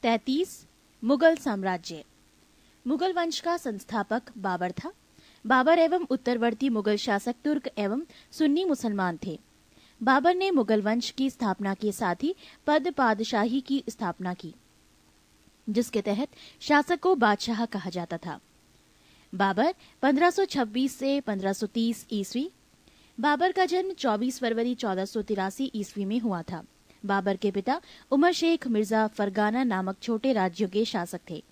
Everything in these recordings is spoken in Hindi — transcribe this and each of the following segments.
33 मुगल साम्राज्य। मुगल वंश का संस्थापक बाबर था। बाबर एवं उत्तरवर्ती मुगल शासक तुर्क एवं सुन्नी मुसलमान थे। बाबर ने मुगल वंश की स्थापना के साथ ही पद पादशाही की स्थापना की, जिसके तहत शासक को बादशाह कहा जाता था। बाबर 1526 से 1530 ईस्वी। बाबर का जन्म 24 फरवरी 1483 ईस्वी में हुआ था। बाबर के पिता उमर शेख मिर्जा फरगाना नामक छोटे राज्यों के शासक थे।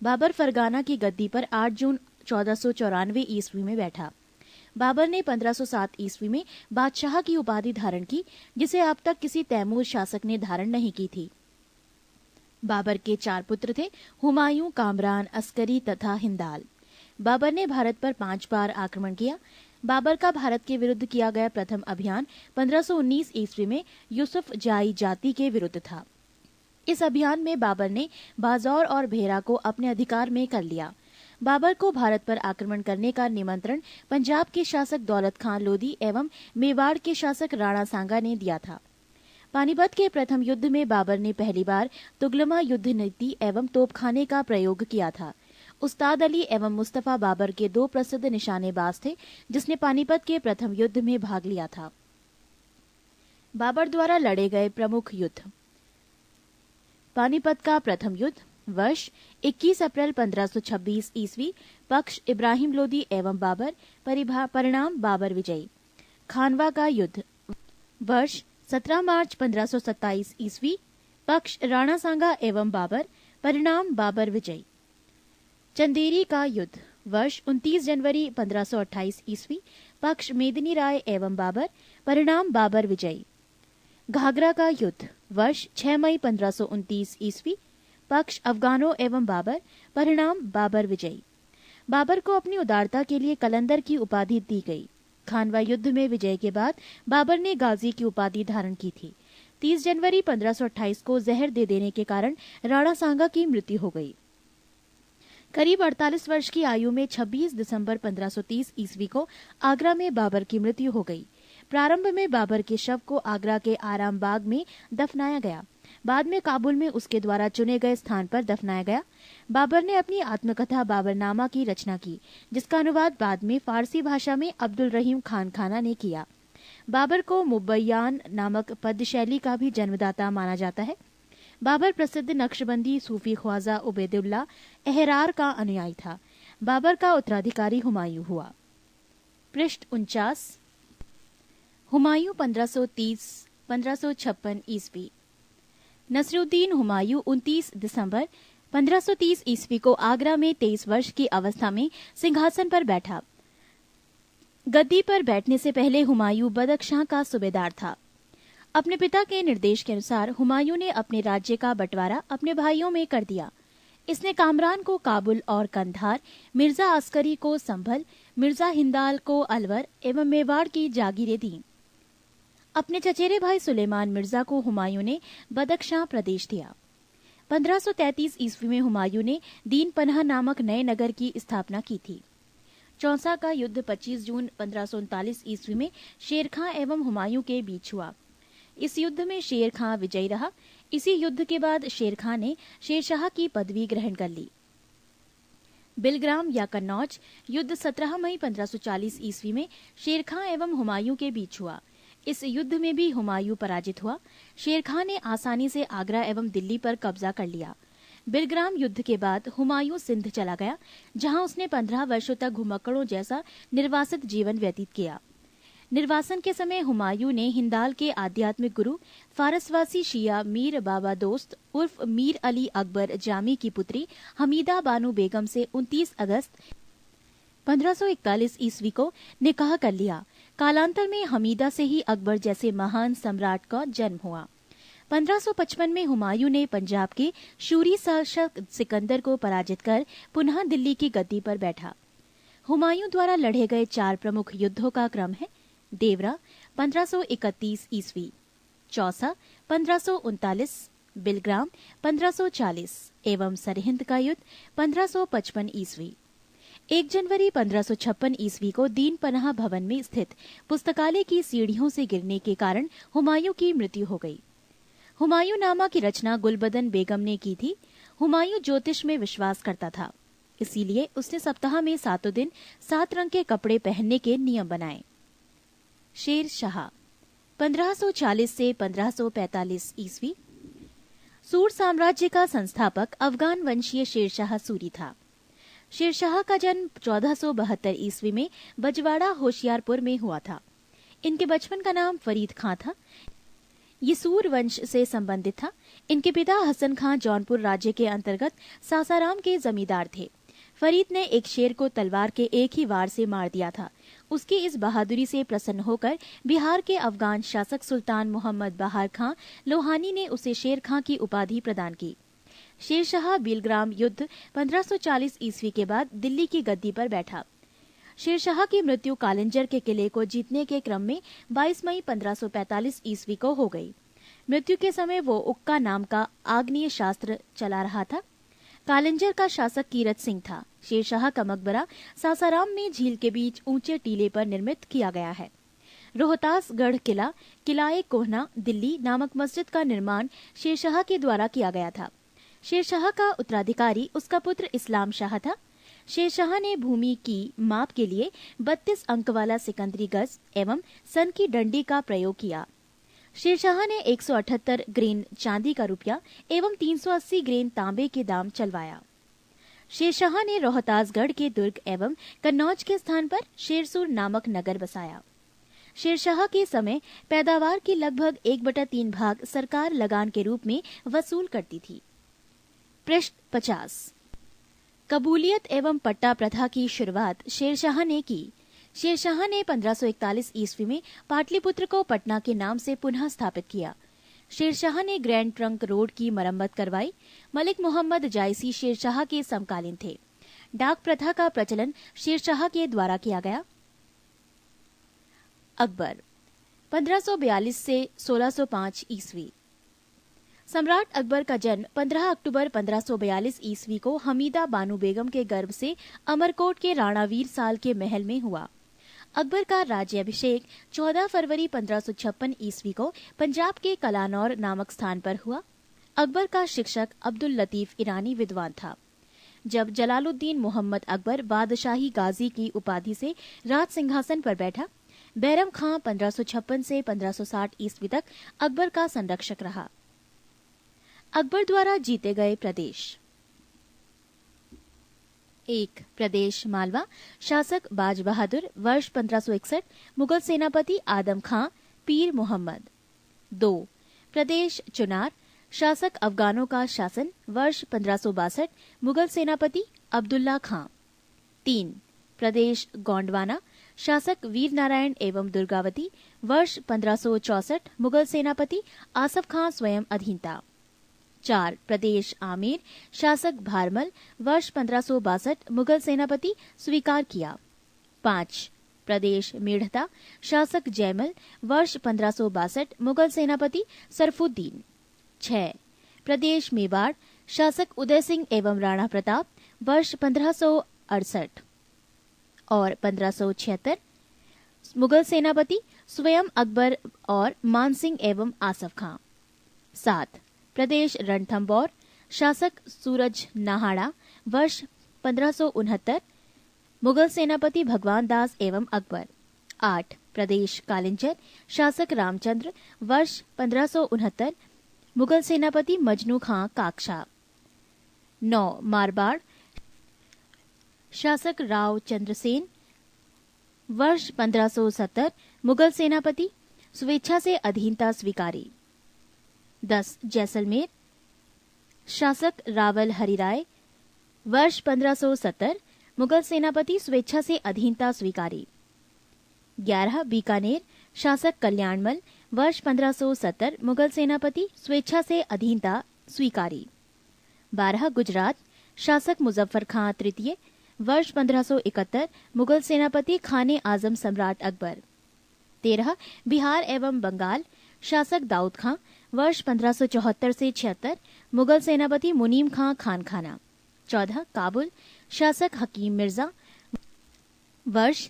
बाबर फरगाना की गद्दी पर 8 जून 1494 ईस्वी में बैठा। बाबर ने 1507 ईस्वी में बादशाह की उपाधि धारण की, जिसे अब तक किसी तैमूर शासक ने धारण नहीं की थी। बाबर के 4 पुत्र थे, हुमायूं, कामरान, अस्करी तथा हिंदाल। बाबर ने भारत पर 5 बार आक्रमण किया। बाबर का भारत के विरुद्ध किया गया प्रथम अभियान 1519 ईस्वी में यूसुफ जाई जाति के विरुद्ध था। इस अभियान में बाबर ने बाजौर और भेरा को अपने अधिकार में कर लिया। बाबर को भारत पर आक्रमण करने का निमंत्रण पंजाब के शासक दौलत खान लोधी एवं मेवाड़ के शासक राणा सांगा ने दिया था। पानीपत के प्रथम युद्ध में बाबर ने पहली बार तुगलमा युद्ध नीति एवं तोपखाने का प्रयोग किया था। उस्ताद अली एवं मुस्तफा बाबर के 2 प्रसिद्ध निशानेबाज थे, जिसने पानीपत के प्रथम युद्ध में भाग लिया था। बाबर द्वारा लड़े गए प्रमुख युद्ध। पानीपत का प्रथम युद्ध, वर्ष 21 अप्रैल 1526 ईस्वी, पक्ष इब्राहिम लोदी एवं बाबर, परिणाम बाबर विजयी। खानवा का युद्ध, वर्ष 17 मार्च 1527 ईस्वी, पक्ष राणा सांगा एवं बाबर, परिणाम बाबर विजयी। चंदेरी का युद्ध, वर्ष 29 जनवरी 1528 ईस्वी, पक्ष मेदिनी राय एवं बाबर, परिणाम बाबर विजयी। घाघरा का युद्ध, वर्ष 6 मई 1529 ईस्वी, पक्ष अफगानों एवं बाबर, परिणाम बाबर विजयी। बाबर को अपनी उदारता के लिए कलंदर की उपाधि दी गई। खानवा युद्ध में विजय के बाद बाबर ने गाजी की उपाधि धारण की थी। 30 जनवरी 1528 को जहर दे देने के कारण राणा सांगा की मृत्यु हो गई। करीब 48 वर्ष की आयु में 26 दिसंबर 1530 ईस्वी को आगरा में बाबर की मृत्यु हो गई। प्रारंभ में बाबर के शव को आगरा के आराम बाग में दफनाया गया। बाद में काबुल में उसके द्वारा चुने गए स्थान पर दफनाया गया। बाबर ने अपनी आत्मकथा बाबरनामा की रचना की, जिसका अनुवाद बाद में फारसी भाषा में अब्दुल रहीम खान खाना ने किया। बाबर को मुबैयान नामक पद्य शैली का भी जन्मदाता माना जाता है। बाबर प्रसिद्ध नक्शबंदी सूफी ख्वाजा उबैदुल्ला एहरार का अनुयायी था। बाबर का उत्तराधिकारी हुमायूं हुआ। पृष्ठ 49। हुमायूं 1530-1556 ईस्वी। नसरुद्दीन हुमायूं 29 दिसंबर 1530 ईस्वी को आगरा में 23 वर्ष की अवस्था में सिंहासन पर बैठा। गद्दी पर बैठने से पहले हुमायूं बदख्शां का सूबेदार था। अपने पिता के निर्देश के अनुसार हुमायूं ने अपने राज्य का बंटवारा अपने भाइयों में कर दिया। इसने कामरान को काबुल और कंधार, मिर्जा अस्करी को संभल, मिर्जा हिंदाल को अलवर एवं मेवाड़ की जागीरें दी। अपने चचेरे भाई सुलेमान मिर्जा को हुमायूं ने बदख्शां प्रदेश दिया। 1533 ईस्वी में हुमायूं ने दीन पनाह नामक नए नगर की स्थापना की थी। चौसा का युद्ध 25 जून 1539 ईस्वी में शेर खां एवं हुमायूं के बीच हुआ। इस युद्ध में शेर खां विजयी रहा। इसी युद्ध के बाद शेर खां ने शेरशाह की पदवी ग्रहण कर ली। बिलग्राम या कन्नौज युद्ध 17 मई 1540 ईस्वी में शेर खां एवं हुमायूं के बीच हुआ। इस युद्ध में भी हुमायूं पराजित हुआ। शेर खां ने आसानी से आगरा एवं दिल्ली पर कब्जा कर लिया। बिलग्राम युद्ध के बाद हुमायूं सिंध चला गया, जहां उसने 15 वर्षों तक घुमक्कड़ों जैसा निर्वासित जीवन व्यतीत किया। निर्वासन के समय हुमायूं ने हिंदाल के आध्यात्मिक गुरु फारसवासी शिया मीर बाबा दोस्त उर्फ मीर अली अकबर जामी की पुत्री हमीदा बानो बेगम से 29 अगस्त 1541 ईस्वी को निकाह कर लिया। कालांतर में हमीदा से ही अकबर जैसे महान सम्राट का जन्म हुआ। 1555 में हुमायूं ने पंजाब के शूरी शासक सिकंदर को पराजित कर पुनः दिल्ली की गद्दी पर बैठा। हुमायूं द्वारा लड़े गए 4 प्रमुख युद्धों का क्रम है: देवरा 1531 ईस्वी, चौसा 1539, बिलग्राम 1540 एवं सरहिंद का युद्ध 1555 ईस्वी। 1 जनवरी 1556 ईस्वी को दीन पनाह भवन में स्थित पुस्तकालय की सीढ़ियों से गिरने के कारण हुमायूं की मृत्यु हो गई। हुमायूं नामा की रचना गुलबदन बेगम ने की थी। हुमायूं ज्योतिष में विश्वास करता था, इसीलिए उसने सप्ताह में 7 दिन 7 रंग के कपड़े पहनने के नियम बनाए। शेर शाह 1540 से 1545 ईस्वी। सूर साम्राज्य का संस्थापक अफगान वंशीय शेरशाह सूरी था। शेरशाह का जन्म 1472 ईस्वी में बजवाड़ा होशियारपुर में हुआ था। इनके बचपन का नाम फरीद खां था। ये सूर वंश से संबंधित था। इनके पिता हसन खां जौनपुर राज्य के अंतर्गत सासाराम के जमींदार थे। फरीद ने एक शेर को तलवार के एक ही वार से मार दिया था। उसकी इस बहादुरी से प्रसन्न होकर बिहार के अफगान शासक सुल्तान मोहम्मद बहार खां लोहानी ने उसे शेर खां की उपाधि प्रदान की। शेरशाह बिलग्राम युद्ध 1540 ईस्वी के बाद दिल्ली की गद्दी पर बैठा। शेरशाह की मृत्यु कालिंजर के किले को जीतने के क्रम में 22 मई 1545 ईस्वी को हो गई। मृत्यु के समय वो उक्का नाम का आग्नेय शास्त्र चला रहा था। कालिंजर का शासक कीरत सिंह था। शेरशाह का मकबरा सासाराम में झील के बीच ऊंचे टीले पर निर्मित किया गया है। रोहतासगढ़ किला किलाए कोहना दिल्ली नामक मस्जिद का निर्माण शेरशाह के द्वारा किया गया था। शेरशाह का उत्तराधिकारी उसका पुत्र इस्लाम शाह था। शेरशाह ने भूमि की माप के लिए 32 अंक वाला सिकंदरी गज एवं सन की डंडी का प्रयोग किया। शेरशाह ने 178 ग्रेन चांदी का रुपया एवं 380 ग्रेन तांबे के दाम चलवाया। शेरशाह ने रोहतासगढ़ के दुर्ग एवं कन्नौज के स्थान पर शेरसुर नामक नगर बसाया। शेरशाह के समय पैदावार की लगभग 1/3 भाग सरकार लगान के रूप में वसूल करती थी। पृष्ठ 50। कबूलियत एवं पट्टा प्रथा की शुरुआत शेरशाह ने की। शेरशाह ने 1541 ईस्वी में पाटलिपुत्र को पटना के नाम से पुनः स्थापित किया। शेरशाह ने ग्रैंड ट्रंक रोड की मरम्मत करवाई। मलिक मोहम्मद जायसी शेरशाह के समकालीन थे। डाक प्रथा का प्रचलन शेरशाह के द्वारा किया गया। अकबर 1542 से 1605 ईस्वी। सम्राट अकबर का जन्म 15 अक्टूबर 1542 ईस्वी को हमीदा बानो बेगम के गर्भ से अमरकोट के राणावीर साल के महल में हुआ। अकबर का राज्याभिषेक 14 फरवरी 1556 ईस्वी को पंजाब के कलानौर नामक स्थान पर हुआ। अकबर का शिक्षक अब्दुल लतीफ ईरानी विद्वान था। जब जलालुद्दीन मोहम्मद अकबर बादशाही गाजी की उपाधि से राज सिंहासन पर बैठा, बैरम खां 1556 से 1560 ईस्वी तक अकबर का संरक्षक रहा। अकबर द्वारा जीते गए प्रदेश। 1. प्रदेश मालवा, शासक बाज बहादुर, वर्ष 1561, मुगल सेनापति आदम खां, पीर मोहम्मद। 2. प्रदेश चुनार, शासक अफगानों का शासन, वर्ष 1562, मुगल सेनापति अब्दुल्ला खां। 3. प्रदेश गोंडवाना, शासक वीर नारायण एवं दुर्गावती, वर्ष 1564, मुगल सेनापति आसफ खां स्वयं अधीनता। 4. प्रदेश आमेर, शासक भारमल, वर्ष 1562, मुगल सेनापति स्वीकार किया। 5. प्रदेश मेढ़ता, शासक जयमल, वर्ष 1562, मुगल सेनापति सरफुद्दीन। 6. प्रदेश मेवाड़, शासक उदय सिंह एवं राणा प्रताप, वर्ष 1568 और 1576, मुगल सेनापति स्वयं अकबर और मानसिंह एवं आसफ खां। 7. प्रदेश रणथंबोर, शासक सूरज नाहाड़ा, वर्ष 1569, मुगल सेनापति भगवान दास एवं अकबर। 8. प्रदेश कालिंजर, शासक रामचंद्र, वर्ष 1569, मुगल सेनापति मजनू खां काकशा। 9. मारवाड़, शासक राव चंद्रसेन, वर्ष 1570, मुगल सेनापति स्वेच्छा से अधीनता स्वीकारी। 10. जैसलमेर, शासक रावल हरिराय, वर्ष 1570, मुगल सेनापति स्वेच्छा से अधीनता स्वीकारी। 11. बीकानेर, शासक कल्याणमल, वर्ष 1570, मुगल सेनापति स्वेच्छा से अधीनता स्वीकारी। 12. गुजरात, शासक मुजफ्फर खां तृतीय, वर्ष 1571, मुगल सेनापति खाने आजम सम्राट अकबर। 13. बिहार एवं बंगाल, शासक दाऊद खां, वर्ष 1574 से 76, मुगल सेनापति मुनीम खां खानखाना। 14. काबुल, शासक हकीम मिर्जा, वर्ष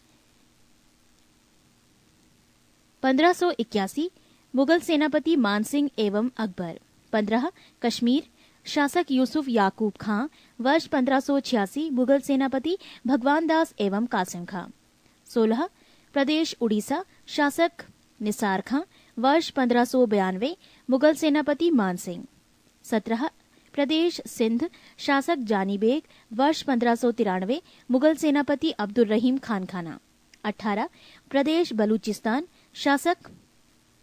1581, मुगल सेनापति मानसिंह एवं अकबर। 15 कश्मीर, शासक यूसुफ याकूब खां, वर्ष 1586, मुगल सेनापति भगवान दास एवं कासिम खां। 16 प्रदेश उड़ीसा, शासक निसार खां, वर्ष 1592, मुगल सेनापति मानसिंह। 17 प्रदेश सिंध, शासक जानी बेग, वर्ष 1593, मुगल सेनापति अब्दुल रहीम खान खाना। 18 प्रदेश बलूचिस्तान, शासक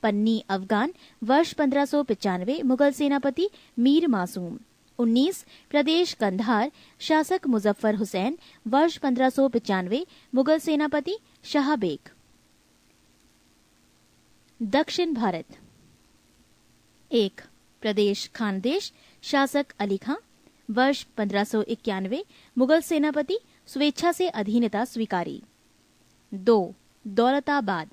पन्नी अफगान, वर्ष 1595, मुगल सेनापति मीर मासूम। 19 प्रदेश कंधार, शासक मुजफ्फर हुसैन, वर्ष 1595, मुगल सेनापति शाह बेग। दक्षिण भारत। 1 प्रदेश खानदेश, शासक अली खां, वर्ष 1591, मुगल सेनापति स्वेच्छा से अधीनता स्वीकारी। 2 दौलताबाद,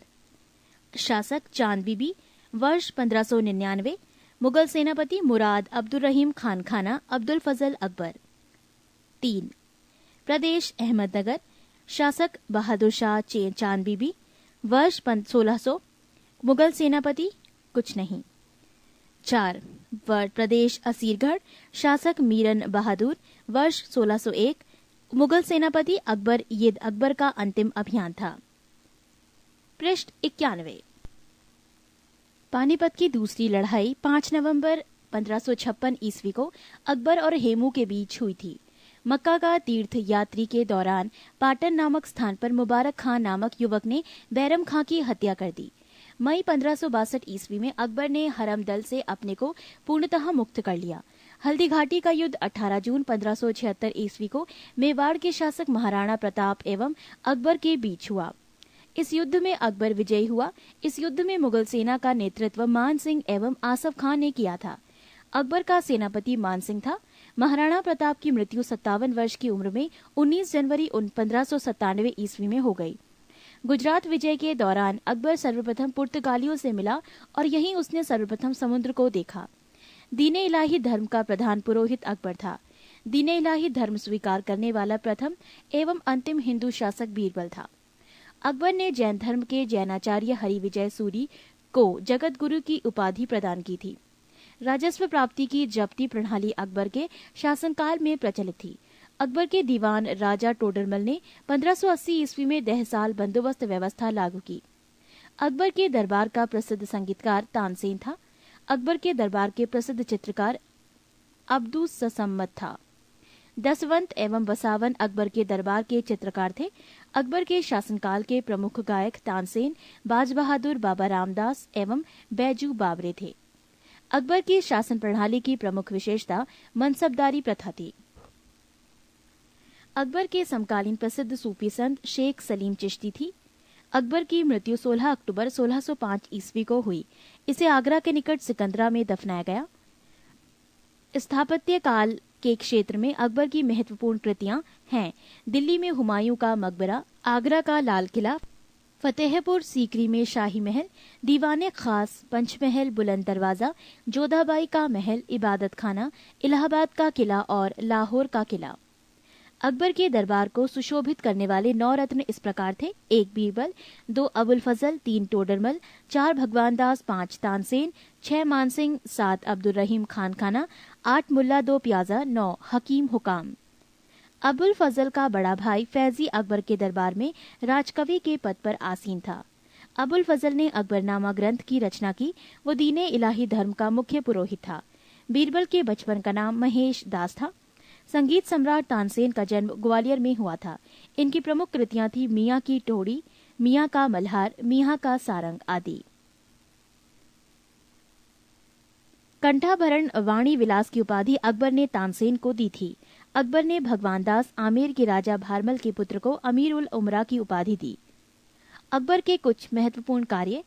शासक चांद बीबी, वर्ष 1599, मुगल सेनापति मुराद अब्दुल रहीम खान खाना अब्दुल फजल अकबर। 3 प्रदेश अहमदनगर, शासक बहादुर शाह चांद बीबी, वर्ष 1600, मुगल सेनापति कुछ नहीं। 4 प्रदेश असीरगढ़, शासक मीरन बहादुर, वर्ष 1601, मुगल सेनापति अकबर। ये अकबर का अंतिम अभियान था। पृष्ठ 91। पानीपत की दूसरी लड़ाई 5 नवंबर 1556 ईस्वी को अकबर और हेमू के बीच हुई थी। मक्का का तीर्थ यात्री के दौरान पाटन नामक स्थान पर मुबारक खां नामक युवक ने बैरम खां की हत्या कर दी। मई 1562 ईस्वी में अकबर ने हरम दल से अपने को पूर्णतः मुक्त कर लिया। हल्दी घाटी का युद्ध 18 जून 1576 ईस्वी को मेवाड़ के शासक महाराणा प्रताप एवं अकबर के बीच हुआ। इस युद्ध में अकबर विजयी हुआ। इस युद्ध में मुगल सेना का नेतृत्व मान सिंह एवं आसफ खां ने किया था। अकबर का सेनापति मान सिंह था। महाराणा प्रताप की मृत्यु 57 वर्ष की उम्र में 19 जनवरी 1597 ईस्वी में हो गई। गुजरात विजय के दौरान अकबर सर्वप्रथम पुर्तगालियों से मिला और यहीं उसने सर्वप्रथम समुद्र को देखा। दीने इलाही धर्म का प्रधान पुरोहित अकबर था। दीने इलाही धर्म स्वीकार करने वाला प्रथम एवं अंतिम हिंदू शासक बीरबल था। अकबर ने जैन धर्म के जैनाचार्य हरिविजय सूरी को जगत गुरु की उपाधि प्रदान की थी। राजस्व प्राप्ति की जब्ती प्रणाली अकबर के शासनकाल में प्रचलित थी। अकबर के दीवान राजा टोडरमल ने 1580 ईस्वी में 10 साल बंदोबस्त व्यवस्था लागू की। अकबर के दरबार का प्रसिद्ध संगीतकार तानसेन था। अकबर के दरबार के प्रसिद्ध चित्रकार अब्दुस ससम्मत था। दसवंत एवं बसावन अकबर के दरबार के चित्रकार थे। अकबर के शासनकाल के प्रमुख गायक तानसेन, बाज बहादुर, बाबा रामदास एवं बैजू बाबरे थे। अकबर की शासन प्रणाली की प्रमुख विशेषता मनसबदारी प्रथा थी। अकबर के समकालीन प्रसिद्ध सूफी संत शेख सलीम चिश्ती थी। अकबर की मृत्यु 16 अक्टूबर 1605 ईस्वी को हुई। इसे आगरा के निकट सिकंदरा में दफनाया गया। स्थापत्य काल के क्षेत्र में अकबर की महत्वपूर्ण कृतियां हैं दिल्ली में हुमायूं का मकबरा, आगरा का लाल किला, फतेहपुर सीकरी में शाही महल, दीवाने खास, पंचमहल, बुलंद दरवाजा, जोधाबाई का महल, इबादत खाना, इलाहाबाद का किला और लाहौर का किला। अकबर के दरबार को सुशोभित करने वाले 9 रत्न इस प्रकार थे: 1 बीरबल, 2 अबुल फजल, 3 टोडरमल, 4 भगवान दास, 5 तानसेन, 6 मानसिंह, 7 अब्दुल रहीम खान खाना, 8 मुल्ला 2 प्याजा, 9 हकीम हुकाम। अबुल फजल का बड़ा भाई फैजी अकबर के दरबार में राजकवि के पद पर आसीन था। अबुल फजल ने अकबरनामा ग्रंथ की रचना की। वो दीने इलाही धर्म का मुख्य पुरोहित था। बीरबल के बचपन का नाम महेश दास था। संगीत सम्राट तानसेन का जन्म ग्वालियर में हुआ था। इनकी प्रमुख कृतियां थी मियाँ की टोड़ी, मियाँ का मल्हार, मियाँ का सारंग आदि। कंठाभरण वाणी विलास की उपाधि अकबर ने तानसेन को दी थी। अकबर ने भगवान दास, आमेर के राजा भारमल के पुत्र को अमीर उल उमरा की उपाधि दी। अकबर के कुछ महत्वपूर्ण कार्य: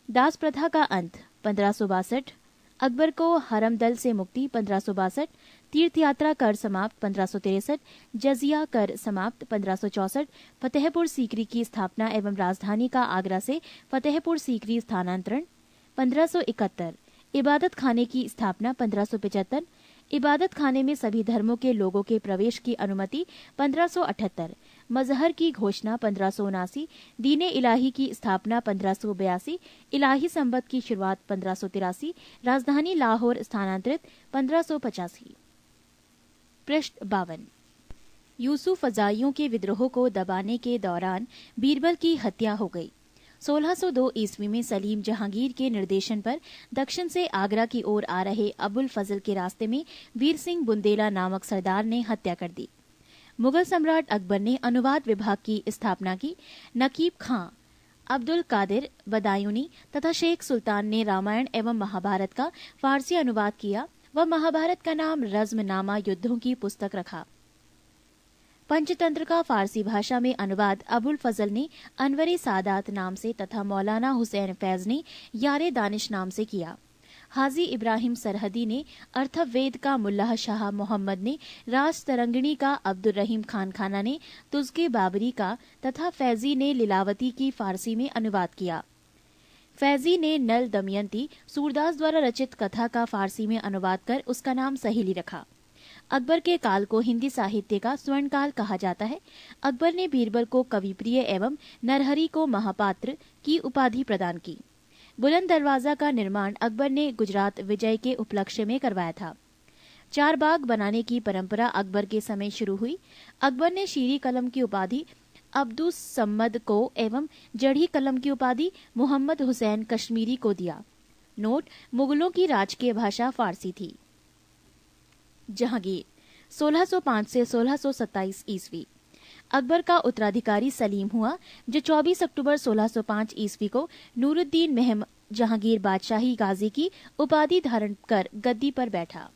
दास प्रथा का अंत 1562, अकबर को हरम दल से मुक्ति 1562, तीर्थ यात्रा कर समाप्त 1563, जजिया कर समाप्त 1564, फतेहपुर सीकरी की स्थापना एवं राजधानी का आगरा से फतेहपुर सीकरी स्थानांतरण 1571, इबादत खाने की स्थापना 1575, इबादत खाने में सभी धर्मों के लोगों के प्रवेश की अनुमति 1578, मजहर की घोषणा 1579, दीने इलाही की स्थापना 1582, इलाही संबत की शुरुआत 1583, राजधानी लाहौर स्थानांतरित 1585। पृष्ठ 52। यूसुफ फजाइयों के विद्रोह को दबाने के दौरान बीरबल की हत्या हो गई। 1602 ईस्वी में सलीम जहांगीर के निर्देशन पर दक्षिण से आगरा की ओर आ रहे अबुल फजल के रास्ते में वीर सिंह बुंदेला नामक सरदार ने हत्या कर दी। मुगल सम्राट अकबर ने अनुवाद विभाग की स्थापना की। नकीब खां, अब्दुल कादिर बदायूनी तथा शेख सुल्तान ने रामायण एवं महाभारत का फारसी अनुवाद किया व महाभारत का नाम रज़्मनामा युद्धों की पुस्तक रखा। पंचतंत्र का फारसी भाषा में अनुवाद अबुल फजल ने अनवरे सादात नाम से तथा मौलाना हुसैन फैज ने यारे दानिश नाम से किया। हाजी इब्राहिम सरहदी ने अर्थवेद का मुल्लाह शाह मोहम्मद ने राज तरंगिणी का अब्दुल रहीम खान खाना ने तुज़के बाबरी का तथा फैजी ने लीलावती की फारसी में अनुवाद किया। फैजी ने नल दमयंती सूरदास द्वारा रचित कथा का फारसी में अनुवाद कर उसका नाम सहेली रखा। अकबर के काल को हिंदी साहित्य का स्वर्ण काल कहा जाता है। अकबर ने बीरबल को कविप्रिय एवं नरहरि को महापात्र की उपाधि प्रदान की। बुलंद दरवाजा का निर्माण अकबर ने गुजरात विजय के उपलक्ष्य में करवाया था। 4 बाग बनाने की परंपरा अकबर के समय शुरू हुई। अकबर ने शीरी कलम की उपाधि अब्दुस सम्मद को एवं जड़ी कलम की उपाधि मोहम्मद हुसैन कश्मीरी को दिया। नोट: मुगलों की राजकीय भाषा फारसी थी। जहांगीर 1605 से 1627 ईस्वी। अकबर का उत्तराधिकारी सलीम हुआ, जो 24 अक्टूबर 1605 ईस्वी को नूरुद्दीन महम जहांगीर बादशाही गाजी की उपाधि धारण कर गद्दी पर बैठा।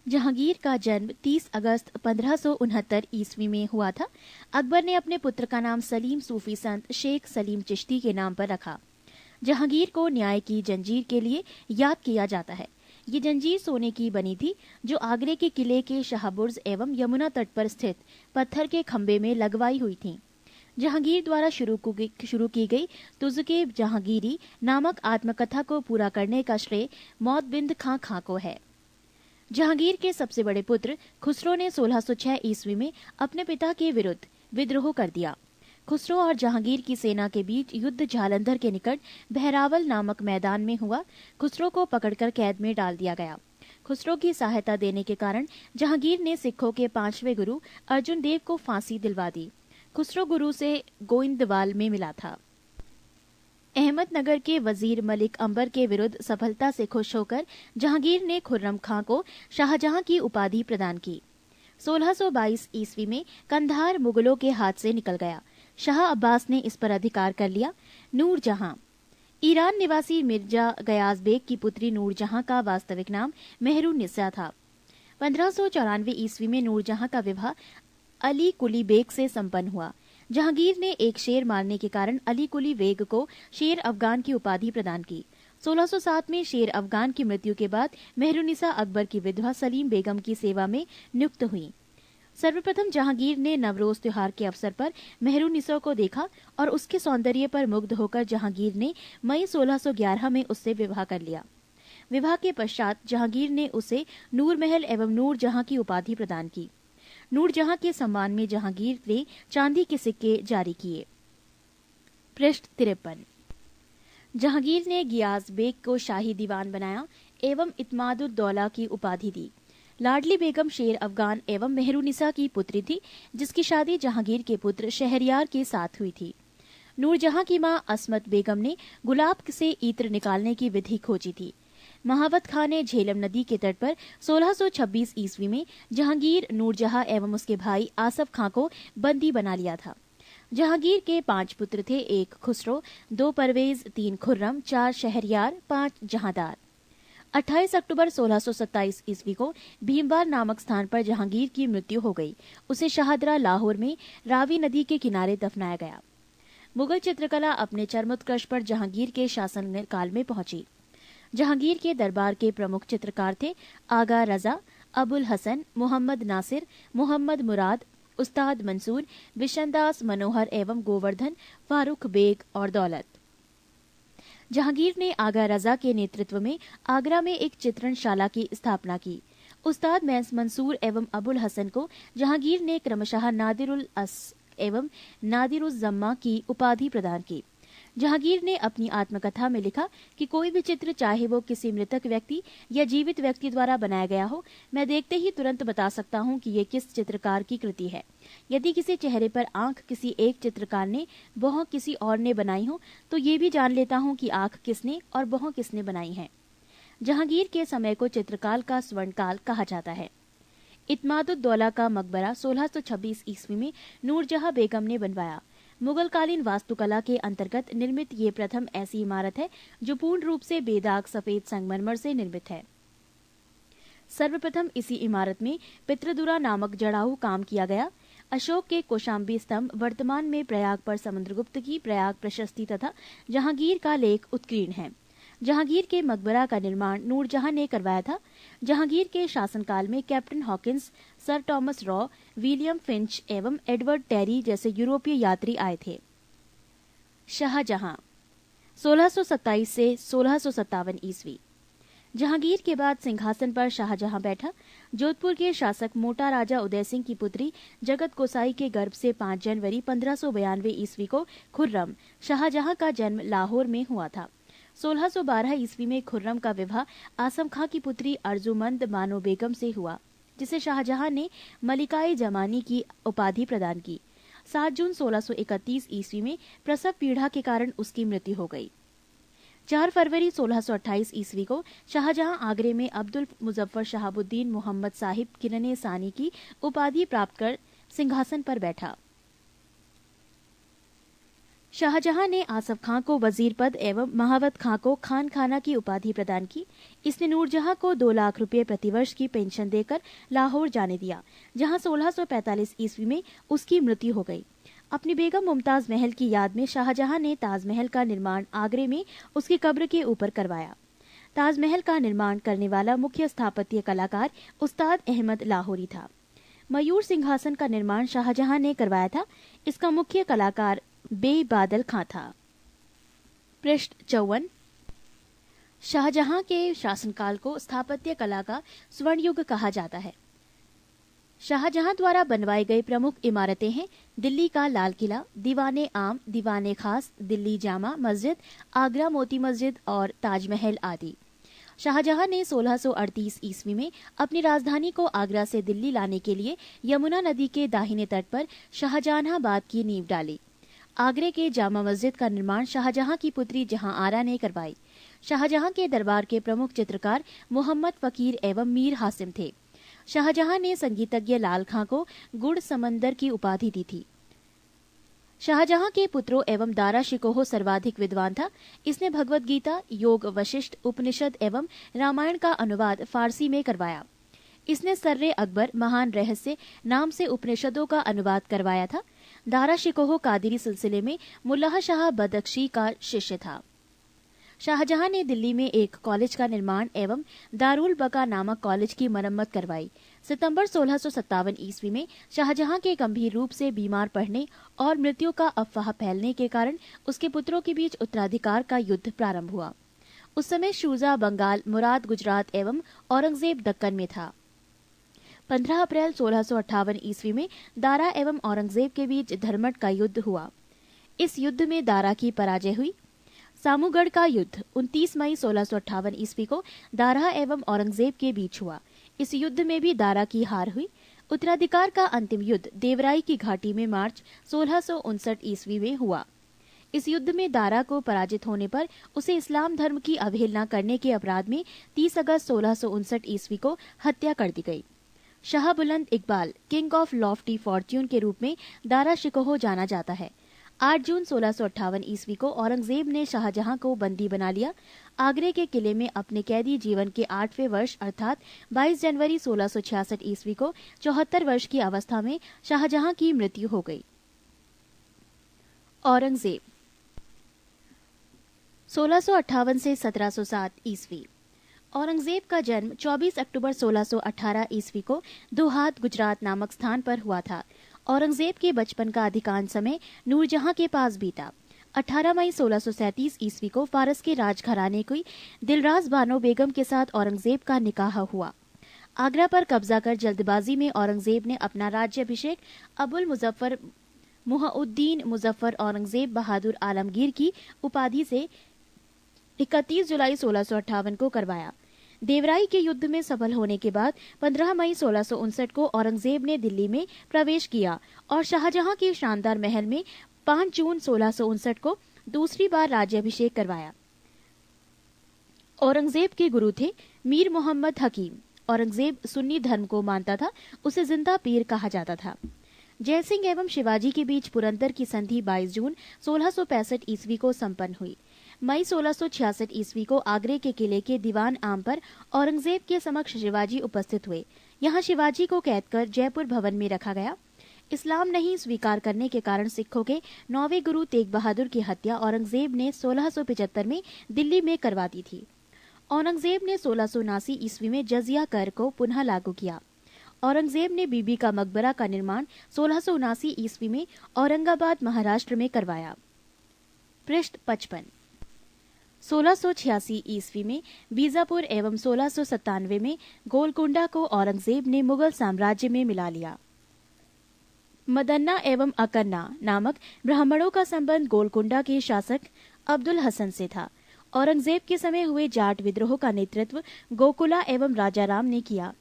जहांगीर का जन्म 30 अगस्त 1569 ईस्वी में हुआ था। अकबर ने अपने पुत्र का नाम सलीम सूफी संत शेख सलीम चिश्ती के नाम पर रखा। जहांगीर को न्याय की जंजीर के लिए याद किया जाता है। ये जंजीर सोने की बनी थी, जो आगरे के किले के शाहबुर्ज एवं यमुना तट पर स्थित पत्थर के खंबे में लगवाई हुई थी। जहांगीर द्वारा शुरू की गई तुज़के जहांगीरी नामक आत्मकथा को पूरा करने का श्रेय मौतबिंद खां को है। जहांगीर के सबसे बड़े पुत्र खुसरो ने 1606 ईस्वी में अपने पिता के विरुद्ध विद्रोह कर दिया। खुसरो और जहांगीर की सेना के बीच युद्ध जालंधर के निकट बहरावल नामक मैदान में हुआ। खुसरो को पकड़कर कैद में डाल दिया गया। खुसरो की सहायता देने के कारण जहांगीर ने सिखों के 5वें गुरु अर्जुन देव को फांसी दिलवा दी। खुसरो गुरु से गोइंदवाल में मिला था। अहमदनगर के वजीर मलिक अंबर के विरुद्ध सफलता से खुश होकर जहांगीर ने खुर्रम खां को शाहजहां की उपाधि प्रदान की। 1622 ईस्वी में कंधार मुगलों के हाथ से निकल गया। शाह अब्बास ने इस पर अधिकार कर लिया। नूरजहां ईरान निवासी मिर्जा गयाज बेग की पुत्री नूरजहां का वास्तविक नाम मेहरुन्निसा था। 1594 ईस्वी में नूरजहां का विवाह अली कुली बेग से संपन्न हुआ। जहांगीर ने एक शेर मारने के कारण अली कुली बेग को शेर अफगान की उपाधि प्रदान की। 1607 में शेर अफगान की मृत्यु के बाद मेहरुन्निसा अकबर की विधवा सलीम बेगम की सेवा में नियुक्त हुई। सर्वप्रथम जहांगीर ने नवरोज त्योहार के अवसर पर मेहरुन्निसा को देखा और उसके सौंदर्य पर मुग्ध होकर जहांगीर ने मई 1611 में उससे विवाह कर लिया। विवाह के पश्चात जहांगीर ने उसे नूरमहल एवं नूरजहां की उपाधि प्रदान की। नूरजहां के सम्मान में जहांगीर ने चांदी के सिक्के जारी किए। पृष्ठ 53। जहांगीर ने गियाज बेग को शाही दीवान बनाया एवं इत्मादुद्दौला की उपाधि दी। लाडली बेगम शेर अफगान एवं मेहरुन्निसा की पुत्री थी, जिसकी शादी जहांगीर के पुत्र शहरयार के साथ हुई थी। नूरजहां की मां असमत बेगम ने गुलाब से इत्र निकालने की विधि खोजी थी। महावत खां ने झेलम नदी के तट पर 1626 ईस्वी में जहांगीर, नूरजहां एवं उसके भाई आसफ खां को बंदी बना लिया था। जहांगीर के 5 पुत्र थे, 1 खुसरो, 2 परवेज, 3 खुर्रम, 4 शहरयार, 5 जहांदार। 28 अक्टूबर 1627 ईस्वी को भीमवार नामक स्थान पर जहांगीर की मृत्यु हो गई। उसे शाहदरा लाहौर में रावी नदी के किनारे दफनाया गया। मुगल चित्रकला अपने चरमोत्कर्ष पर जहांगीर के शासन काल में पहुंची। जहांगीर के दरबार के प्रमुख चित्रकार थे आगा रजा, अबुल हसन, मोहम्मद नासिर, मोहम्मद मुराद, उस्ताद मंसूर, बिशनदास मनोहर एवं गोवर्धन, फारूक बेग और दौलत। जहांगीर ने आगा रजा के नेतृत्व में आगरा में एक चित्रणशाला की स्थापना की। उस्ताद मंसूर एवं अबुल हसन को जहांगीर ने क्रमशः नादिरुल अस एवं नादिरुज़्ज़म्मा की उपाधि प्रदान की। जहांगीर ने अपनी आत्मकथा में लिखा कि कोई भी चित्र, चाहे वो किसी मृतक व्यक्ति या जीवित व्यक्ति द्वारा बनाया गया हो, मैं देखते ही तुरंत बता सकता हूँ कि ये किस चित्रकार की कृति है। यदि किसी चेहरे पर आंख किसी एक चित्रकार ने, भौं किसी और ने बनाई हो, तो ये भी जान लेता हूँ कि आंख किसने और भौं किसने बनाई है। जहांगीर के समय को चित्रकाल का स्वर्णकाल कहा जाता है। इत्मादुद्दौला का मकबरा 1626 ईस्वी में नूरजहां बेगम ने बनवाया। मुगलकालीन वास्तुकला के अंतर्गत निर्मित ये प्रथम ऐसी इमारत है जो पूर्ण रूप से बेदाग सफेद संगमरमर से निर्मित है। सर्वप्रथम इसी इमारत में पितृदुरा नामक जड़ाऊ काम किया गया। अशोक के कौशाम्बी स्तंभ वर्तमान में प्रयाग पर समुद्रगुप्त की प्रयाग प्रशस्ति तथा जहांगीर का लेख उत्कीर्ण है। जहांगीर के मकबरा का निर्माण नूरजहां ने करवाया था। जहांगीर के शासनकाल में captain Hawkins, sir Thomas raw, William Finch एवं एडवर्ड टेरी जैसे यूरोपीय यात्री आए थे। शाहजहां 1627 से 1657 ईस्वी। जहांगीर के बाद सिंहासन पर शाहजहां बैठा। जोधपुर के शासक मोटा राजा उदय सिंह की पुत्री जगत गोसाई के गर्भ से 5 जनवरी 1592 ईस्वी को खुर्रम शाहजहां का जन्म लाहौर में हुआ था। 1612 ईस्वी में खुर्रम का विवाह आसम खां की पुत्री अर्जुमंद बानो बेगम से हुआ, जिसे शाहजहां ने मलिकाए जमानी की उपाधि प्रदान की। 7 जून 1631 ईस्वी में प्रसव पीड़ा के कारण उसकी मृत्यु हो गई। 4 फरवरी 1628 ईस्वी को शाहजहां आगरे में अब्दुल मुजफ्फर शहाबुद्दीन मोहम्मद साहिब किरने सानी की उपाधि प्राप्त कर सिंहासन पर बैठा। शाहजहां ने आसफ खां को वजीर पद एवं महावत खां को खान खाना की उपाधि प्रदान की। इसने नूरजहां को 2 लाख रुपए प्रतिवर्ष की पेंशन देकर लाहौर जाने दिया, जहां 1645 ईस्वी में उसकी मृत्यु हो गई। अपनी बेगम मुमताज महल की याद में शाहजहां ने ताजमहल का निर्माण आगरे में उसकी कब्र के ऊपर करवाया। ताजमहल का निर्माण करने वाला मुख्य स्थापत्य कलाकार उस्ताद अहमद लाहौरी था। मयूर सिंहासन का निर्माण शाहजहां ने करवाया था। इसका मुख्य कलाकार बे बादल खां था। पृष्ठ 54। शाहजहां के शासनकाल को स्थापत्य कला का स्वर्ण युग कहा जाता है। शाहजहां द्वारा बनवाए गए प्रमुख इमारतें हैं दिल्ली का लाल किला, दीवाने आम, दीवाने खास, दिल्ली जामा मस्जिद, आगरा मोती मस्जिद और ताजमहल आदि। शाहजहां ने 1638 ईस्वी में अपनी राजधानी को आगरा से दिल्ली लाने के लिए यमुना नदी के दाहिने तट पर शाहजहानाबाद की नींव डाली। आगरे के जामा मस्जिद का निर्माण शाहजहां की पुत्री जहां आरा ने करवाई। शाहजहां के दरबार के प्रमुख चित्रकार मोहम्मद फकीर एवं मीर हासिम थे। शाहजहां ने संगीतज्ञ लाल खां को गुड़ समंदर की उपाधि दी थी। शाहजहां के पुत्रों एवं दारा शिकोह सर्वाधिक विद्वान था। इसने भगवत गीता, योग वशिष्ठ, उपनिषद एवं रामायण का अनुवाद फारसी में करवाया। इसने सर्रे अकबर महान रहस्य नाम से उपनिषदों का अनुवाद करवाया था। दारा शिकोह कादिरी सिलसिले में मुल्लाह शाह बदख्शी का शिष्य था। शाहजहां ने दिल्ली में एक कॉलेज का निर्माण एवं दारुल बका नामक कॉलेज की मरम्मत करवाई। सितंबर 1657 ईस्वी में शाहजहां के गंभीर रूप से बीमार पड़ने और मृत्यु का अफवाह फैलने के कारण उसके पुत्रों के बीच उत्तराधिकार का युद्ध प्रारंभ हुआ। उस समय शुजा बंगाल, मुराद गुजरात एवं औरंगजेब दक्कन में था। 15 अप्रैल 1658 ईस्वी में दारा एवं औरंगजेब के बीच धर्मट का युद्ध हुआ। इस युद्ध में दारा की पराजय हुई। सामूगढ़ का युद्ध 29 मई 1658 ईस्वी को दारा एवं औरंगजेब के बीच हुआ। इस युद्ध में भी दारा की हार हुई। उत्तराधिकार का अंतिम युद्ध देवराई की घाटी में मार्च 1659 ईस्वी में हुआ। इस युद्ध में दारा को पराजित होने पर उसे इस्लाम धर्म की अवहेलना करने के अपराध में 30 अगस्त 1659 ईस्वी को हत्या कर दी गई। शाह बुलंद Iqbal, king of Lofty Fortune के रूप में दारा शिकोह जाना जाता है। 8 जून 1658 ईस्वी को औरंगजेब ने शाहजहां को बंदी बना लिया। आगरे के किले में अपने कैदी जीवन के 8वें वर्ष अर्थात 22 जनवरी 1666 ईस्वी को 74 वर्ष की अवस्था में शाहजहां की मृत्यु हो गई। औरंगजेब 1658 से 1707 ईस्वी। औरंगजेब का जन्म 24 अक्टूबर 1618 ईस्वी को दुहात गुजरात नामक स्थान पर हुआ था। औरंगजेब के बचपन का अधिकांश समय नूरजहां के पास बीता। 18 मई 1637 ईस्वी को फारस के राजघराने की दिलराज बानो बेगम के साथ औरंगजेब का निकाह हुआ। आगरा पर कब्जा कर जल्दबाजी में औरंगजेब ने अपना राज्याभिषेक अबुल मुजफ्फर मुहउद्दीन मुजफ्फर औरंगजेब बहादुर आलमगीर की उपाधि से 31 जुलाई 1658 को करवाया। देवराई के युद्ध में सफल होने के बाद 15 मई 1659 को औरंगजेब ने दिल्ली में प्रवेश किया और शाहजहां के शानदार महल में 5 जून 1659 को दूसरी बार राज्याभिषेक करवाया। औरंगजेब के गुरु थे मीर मोहम्मद हकीम। औरंगजेब सुन्नी धर्म को मानता था, उसे जिंदा पीर कहा जाता था। जयसिंह एवं शिवाजी के बीच पुरंदर की संधि 22 जून 1665 ईस्वी को संपन्न हुई। मई 1666 ईस्वी को आगरे के किले के दीवान आम पर औरंगजेब के समक्ष शिवाजी उपस्थित हुए। यहाँ शिवाजी को कैद कर जयपुर भवन में रखा गया। इस्लाम नहीं स्वीकार करने के कारण सिखों के 9वें गुरु तेग बहादुर की हत्या औरंगजेब ने 1675 में दिल्ली में करवा दी थी। औरंगजेब ने 1679 ईस्वी में जजिया कर को पुनः लागू किया। औरंगजेब ने बीबी का मकबरा का निर्माण 1679 ईस्वी में औरंगाबाद महाराष्ट्र में करवाया। पृष्ठ 55। 1686 ईस्वी में बीजापुर एवं 1697 में गोलकुंडा को औरंगजेब ने मुगल साम्राज्य में मिला लिया। मदन्ना एवं अकन्ना नामक ब्राह्मणों का संबंध गोलकुंडा के शासक अब्दुल हसन से था। औरंगजेब के समय हुए जाट विद्रोह का नेतृत्व गोकुला एवं राजाराम ने किया।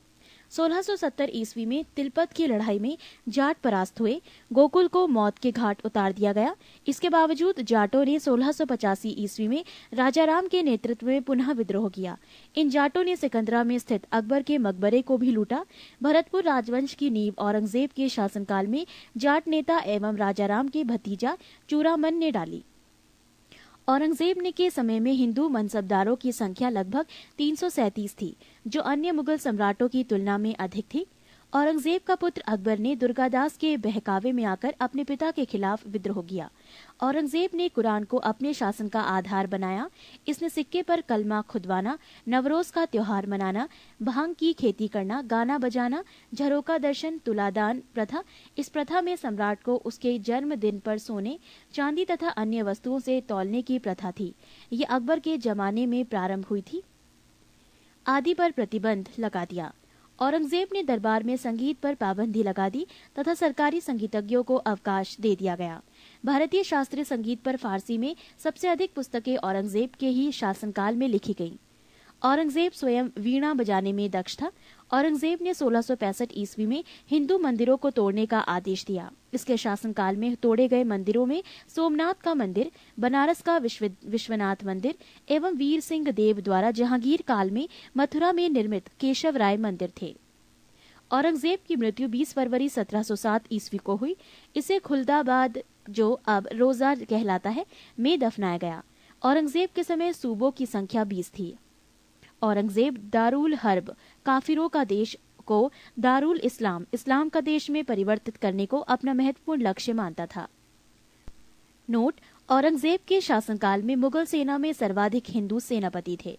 1670 ईस्वी में तिलपत की लड़ाई में जाट परास्त हुए। गोकुल को मौत के घाट उतार दिया गया। इसके बावजूद जाटों ने 1685 ईस्वी में राजाराम के नेतृत्व में पुनः विद्रोह किया। इन जाटों ने सिकंदरा में स्थित अकबर के मकबरे को भी लूटा। भरतपुर राजवंश की नींव औरंगजेब के शासनकाल में जाट नेता एवं राजाराम के भतीजा चूड़ामन ने डाली। औरंगजेब ने के समय में हिंदू मनसबदारों की संख्या लगभग 337 थी, जो अन्य मुगल सम्राटों की तुलना में अधिक थी। औरंगजेब का पुत्र अकबर ने दुर्गादास के बहकावे में आकर अपने पिता के खिलाफ विद्रोह किया। औरंगजेब ने कुरान को अपने शासन का आधार बनाया। इसने सिक्के पर कलमा खुदवाना, नवरोज का त्योहार मनाना, भांग की खेती करना, गाना बजाना, झरोका दर्शन, तुलादान प्रथा। इस प्रथा में सम्राट को उसके जन्मदिन पर सोने, चांदी तथा अन्य वस्तुओं से तौलने की प्रथा थी। ये अकबर के जमाने में प्रारंभ हुई थी। आदि पर प्रतिबंध लगा दिया। औरंगजेब ने दरबार में संगीत पर पाबंदी लगा दी तथा सरकारी संगीतज्ञों को अवकाश दे दिया गया। भारतीय शास्त्रीय संगीत पर फारसी में सबसे अधिक पुस्तकें औरंगजेब के ही शासनकाल में लिखी गईं। औरंगजेब स्वयं वीणा बजाने में दक्ष था। औरंगजेब ने 1665 ईस्वी में हिंदू मंदिरों को तोड़ने का आदेश दिया। इसके शासनकाल में तोड़े गए मंदिरों में सोमनाथ का मंदिर, बनारस का विश्वनाथ मंदिर एवं वीर सिंह देव द्वारा जहांगीर काल में मथुरा में निर्मित केशव राय मंदिर थे। औरंगजेब की मृत्यु 20 फरवरी 1707 ईस्वी को हुई। इसे खुलदाबाद, जो अब रोजा कहलाता है, में दफनाया गया। औरंगजेब के समय सूबों की संख्या 20 थी। औरंगजेब दारुल हर्ब, काफिरों का देश, को दारुल इस्लाम, इस्लाम का देश में परिवर्तित करने को अपना महत्वपूर्ण लक्ष्य मानता था। नोट: औरंगजेब के शासनकाल में मुगल सेना में सर्वाधिक हिंदू सेनापति थे।